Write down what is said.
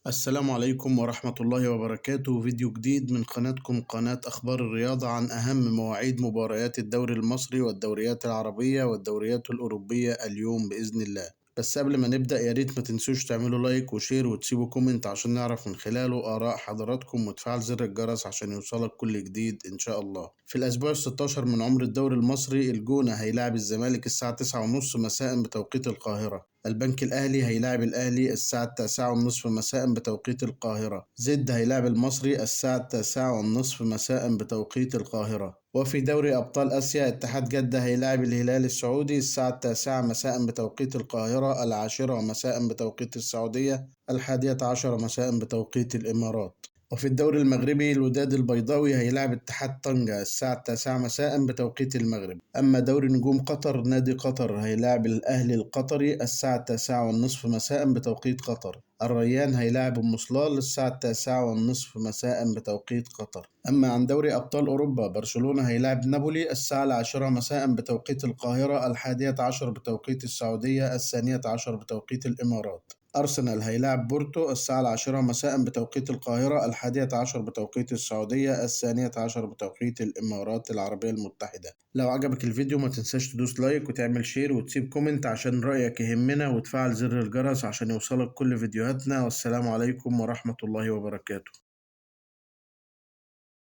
السلام عليكم ورحمة الله وبركاته. فيديو جديد من قناتكم قناة أخبار الرياضة عن أهم مواعيد مباريات الدوري المصري والدوريات العربية والدوريات الأوروبية اليوم بإذن الله. بس قبل ما نبدأ يا ريت ما تنسوش تعملوا لايك وشير وتسيبوا كومنت عشان نعرف من خلاله آراء حضراتكم، وتفعل زر الجرس عشان يوصلك كل جديد إن شاء الله. في الأسبوع الستاشر من عمر الدوري المصري، الجونة هيلاعب الزمالك الساعة 9:30 مساء بتوقيت القاهرة. البنك الأهلي هيلاعب الأهلي الساعة 9:30 مساء بتوقيت القاهرة. زد هيلاعب المصري الساعة 9:30 مساء بتوقيت القاهرة. وفي دوري أبطال آسيا، اتحاد جدة هيلاعب الهلال السعودي الساعة 9 مساء بتوقيت القاهرة، 10 مساء بتوقيت السعودية، 11 مساء بتوقيت الإمارات. وفي الدوري المغربي، الوداد البيضاوي هيلاعب اتحاد طنجة الساعة 9 مساء بتوقيت المغرب. أما دوري نجوم قطر، نادي قطر هيلاعب الأهلي القطري الساعة 9:30 مساء بتوقيت قطر. الريان هيلاعب المصلال الساعة 9:30 مساء بتوقيت قطر. أما عن دوري أبطال أوروبا، برشلونة هيلاعب نابولي الساعة 10 مساء بتوقيت القاهرة، 11 بتوقيت السعودية، 12 بتوقيت الإمارات. أرسنال هيلاعب بورتو الساعة 10 مساء بتوقيت القاهرة، 11 بتوقيت السعودية، 12 بتوقيت الإمارات العربية المتحدة. لو عجبك الفيديو ما تنساش تدوس لايك وتعمل شير وتسيب كومنت عشان رأيك يهمنا، وتفعل زر الجرس عشان يوصلك كل فيديوهاتنا. والسلام عليكم ورحمة الله وبركاته.